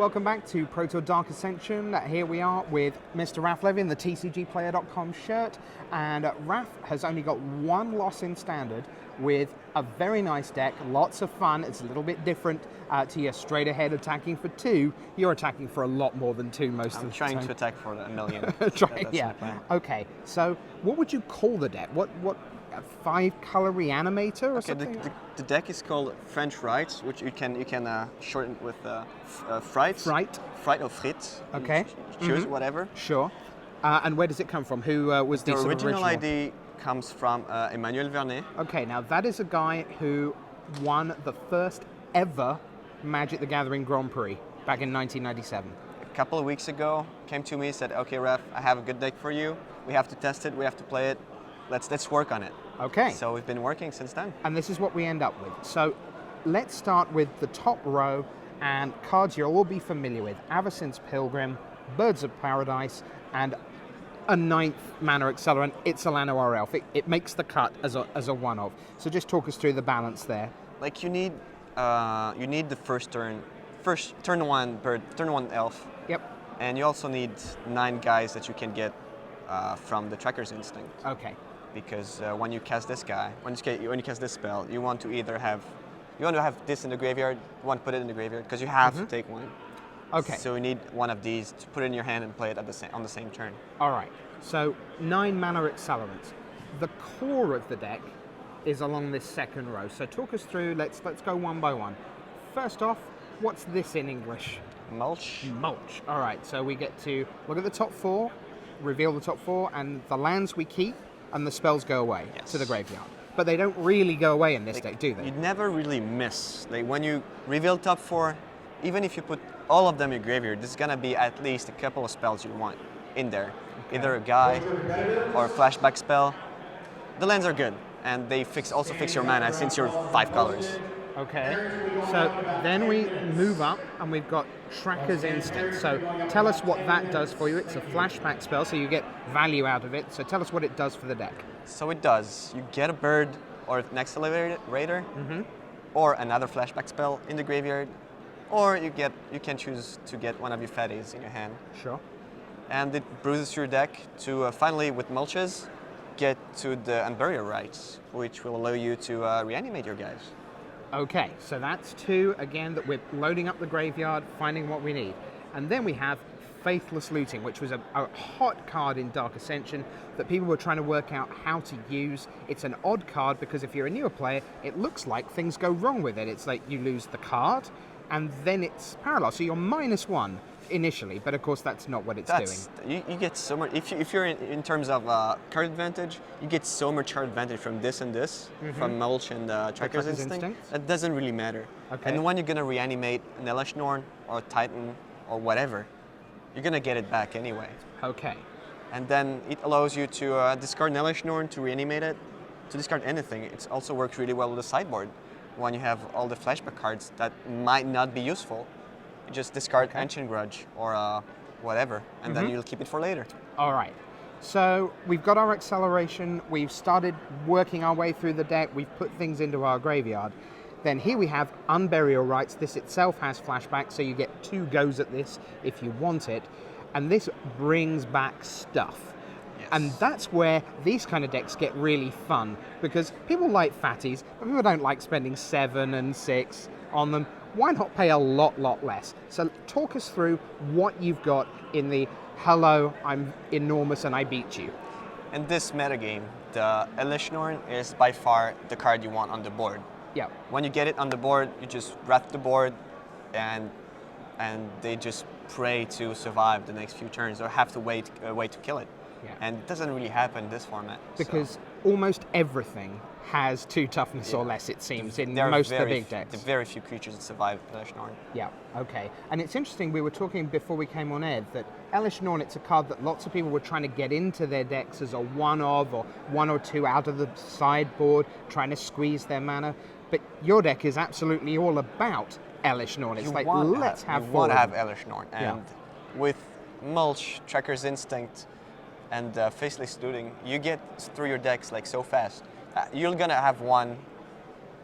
Welcome back to Pro Tour Dark Ascension. Here we are with Mr. Raph Levy in the TCGplayer.com shirt, and Raph has only got one loss in Standard with a very nice deck, lots of fun. It's a little bit different to your straight ahead attacking for 2. You're attacking for a lot more than 2 most of the time. I'm trying to attack for a million. Yeah. Okay, so what would you call the deck? What a 5-color Re-animator or something? The deck is called French Rites, which you can shorten with Frites. Frite or Frites. Okay. Choose whatever. Sure. And where does it come from? Who was the original idea comes from Emmanuel Vernay. Okay, now that is a guy who won the first ever Magic the Gathering Grand Prix back in 1997. A couple of weeks ago, came to me and said, okay, Raph, I have a good deck for you. We have to test it, we have to play it. Let's work on it. Okay. So we've been working since then. And this is what we end up with. So let's start with the top row and cards you'll all be familiar with. Avacyn's Pilgrim, Birds of Paradise, and a 9th mana accelerant. It's a Llanowar Elf. It makes the cut as a one-of. So just talk us through the balance there. Like you need the first turn 1 bird, turn 1 elf. Yep. And you also need 9 guys that you can get from the Tracker's Instinct. Okay. Because when you cast this guy, when you cast this spell, you want to either have this in the graveyard, you want to put it in the graveyard because you have to take one. Okay. So you need one of these to put it in your hand and play it on the same turn. All right. So 9 mana accelerants. The core of the deck is along this second row. So talk us through. Let's go one by one. First off, what's this in English? Mulch. Mulch. All right. So we get to look at the top 4, reveal the top 4, and the lands we keep, and the spells go away to the graveyard. But they don't really go away in this deck, do they? You never really miss. Like when you reveal top 4, even if you put all of them in your graveyard, there's gonna be at least a couple of spells you want in there. Okay. Either a guy or a flashback spell. The lands are good, and they also fix your mana since you're 5 colors. Okay, so then we move up and we've got Tracker's Instinct. So tell us what that does for you. It's a flashback spell, so you get value out of it. So tell us what it does for the deck. So it does. You get a bird or an accelerator, or another flashback spell in the graveyard, or you can choose to get one of your fatties in your hand. Sure. And it bruises your deck to finally, with Mulches, get to the Unburial Rites, which will allow you to reanimate your guys. Okay, so that's 2, again, that we're loading up the graveyard, finding what we need. And then we have Faithless Looting, which was a hot card in Dark Ascension that people were trying to work out how to use. It's an odd card because if you're a newer player, it looks like things go wrong with it. It's like you lose the card, and then it's paralyzed. So you're -1 initially, but of course that's not what it's doing. You get so much, if you're in terms of card advantage, you get so much card advantage from this and this, from Mulch and Tracker's Instinct. That doesn't really matter. Okay. And when you're gonna reanimate an Elesh Norn or a Titan or whatever, you're gonna get it back anyway. Okay. And then it allows you to discard an Elesh Norn to reanimate it, to discard anything. It also works really well with the sideboard. When you have all the flashback cards that might not be useful, you just discard Ancient Grudge or whatever, and then you'll keep it for later. All right. So we've got our acceleration. We've started working our way through the deck. We've put things into our graveyard. Then here we have Unburial Rites. This itself has flashback, so you get 2 goes at this if you want it. And this brings back stuff. Yes. And that's where these kind of decks get really fun, because people like fatties, but people don't like spending 7 and 6 on them. Why not pay a lot less? So talk us through what you've got in the hello, I'm enormous and I beat you. In this metagame, the Elesh Norn is by far the card you want on the board. Yeah. When you get it on the board, you just wrath the board, and they just pray to survive the next few turns or have to wait to kill it. Yeah. And it doesn't really happen in this format. Because almost everything has 2 toughness or less, it seems, in most of the big decks. There are very few creatures that survive Elesh Norn. Yeah, okay. And it's interesting, we were talking before we came on air, that Elesh Norn, it's a card that lots of people were trying to get into their decks as a one-of, or 1 or 2 out of the sideboard, trying to squeeze their mana. But your deck is absolutely all about Elesh Norn. It's let's have 4. You want to have Elesh Norn. And with Mulch, Tracker's Instinct, and Faithless Looting, you get through your decks like so fast. You're gonna have one,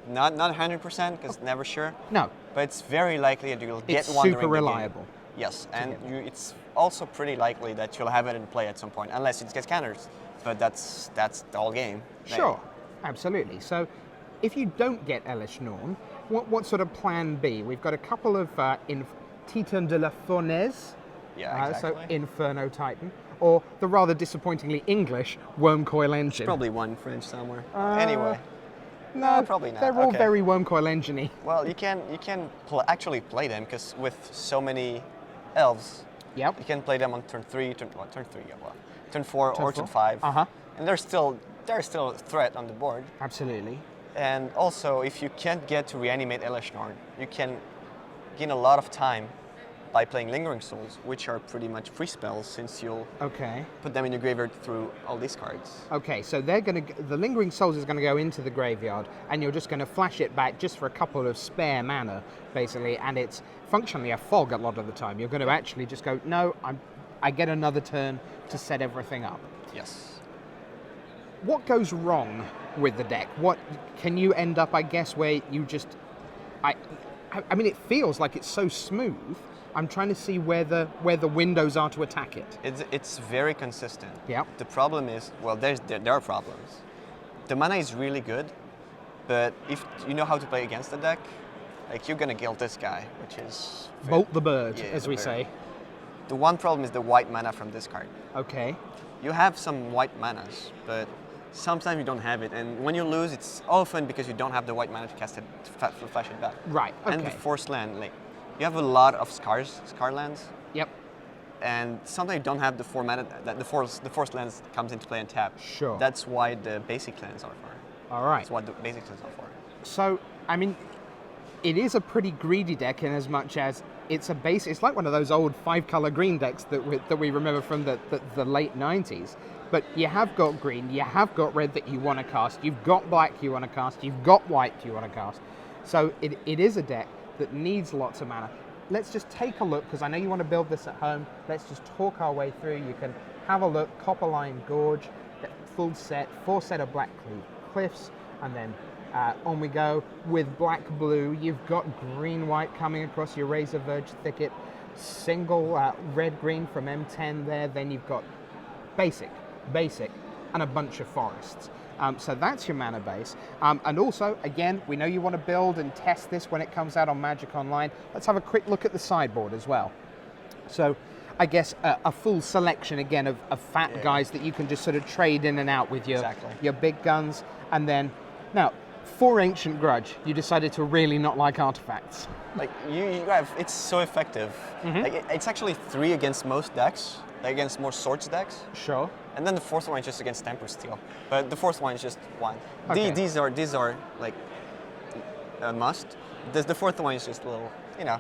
not 100% because never sure. No. but it's very likely that you'll get It's one super during the game. reliable. Yes, and it's also pretty likely that you'll have it in play at some point, unless it gets counters. But that's the whole game. Sure, absolutely. So, if you don't get Elesh Norn, what sort of plan B? We've got a couple of Titan de la Fournaise, Yeah, exactly. so Inferno Titan, or the rather disappointingly English Wurmcoil Engine. Probably one French somewhere. Anyway. No, probably not. They're all Okay. very Wurmcoil Engine-y. Well, you can actually play them because with so many elves, Yep. you can play them on turn 3, turn 4, Turn or turn four. 5, Uh-huh. and they're still a threat on the board. Absolutely. And also, if you can't get to reanimate Elesh Norn, you can gain a lot of time by playing Lingering Souls, which are pretty much free spells since you'll Okay. put them in your graveyard through all these cards. Okay, so the Lingering Souls is going to go into the graveyard, and you're just going to flash it back just for a couple of spare mana, basically, and it's functionally a fog a lot of the time. You're going to actually just go, no, I get another turn to set everything up. Yes. What goes wrong with the deck? What can you end up, I guess, where you just, I mean, it feels like it's so smooth. I'm trying to see where the windows are to attack it. It's very consistent. Yeah. The problem is, well, there are problems. The mana is really good, but if you know how to play against the deck, like you're gonna kill this guy, which is Bolt the bird, Yeah, as the we bird. say. The one problem is the white mana from this card. Okay. You have some white manas, but sometimes you don't have it, and when you lose, it's often because you don't have the white mana to cast it, to flash it back. Right. Okay. And the forced land, like you have a lot of scar lands, Yep. and sometimes you don't have the 4 mana that the forced lands comes into play and tap. Sure. That's why the basic lands are for. All right. That's what the basic lands are for. So, I mean, it is a pretty greedy deck in as much as it's a base. It's like one of those old 5-color green decks that we remember from the late 90s. But you have got green, you have got red that you want to cast, you've got black you want to cast, you've got white you want to cast. So it is a deck that needs lots of mana. Let's just take a look, because I know you want to build this at home. Let's just talk our way through. You can have a look. Copperline Gorge, full set, 4 set of Blackcleave Cliffs, and then on we go with black-blue. You've got green-white coming across your Razorverge Thicket, single red-green from M10 there. Then you've got basic, and a bunch of forests. So that's your mana base. And also, again, we know you want to build and test this when it comes out on Magic Online. Let's have a quick look at the sideboard as well. So I guess a full selection, again, of fat guys that you can just sort of trade in and out with your big guns. And then, now, for Ancient Grudge, you decided to really not like artifacts. Like you have, it's so effective. Like it's actually 3 against most decks, like against more swords decks. Sure. And then the 4th one is just against Temper Steel. But the 4th one is just 1. Okay. These are like a must. The 4th one is just a little, you know.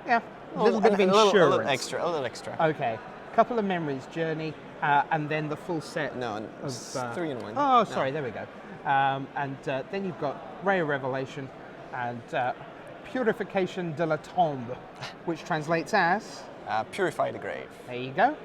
Yeah, a little bit of insurance. A little extra. Okay. Couple of memories, Journey, and then the full set. No, it's 3 in 1. Oh, sorry, there we go. And then you've got Ray of Revelation and Purification de la Tombe, which translates as? Purify the Grave. There you go.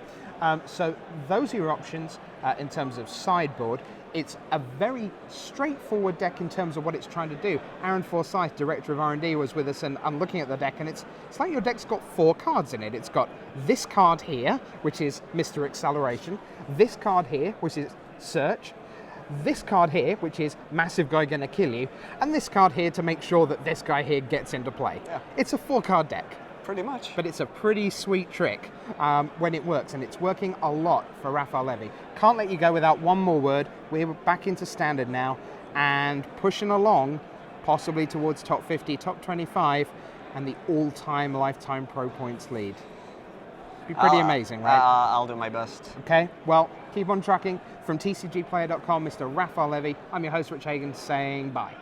So those are your options in terms of sideboard. It's a very straightforward deck in terms of what it's trying to do. Aaron Forsyth, Director of R&D, was with us, and I'm looking at the deck, and it's like your deck's got 4 cards in it. It's got this card here, which is Mr. Acceleration, this card here, which is Search, this card here, which is Massive Guy Gonna Kill You, and this card here to make sure that this guy here gets into play. Yeah. It's a 4-card deck. Pretty much. But it's a pretty sweet trick when it works, and it's working a lot for Raphael Levy. Can't let you go without one more word. We're back into Standard now and pushing along, possibly towards top 50, top 25, and the all-time lifetime pro points lead. Be pretty amazing, right? I'll do my best. Okay, well, keep on trucking. From tcgplayer.com, Mr. Raphael Levy, I'm your host, Rich Hagen, saying bye.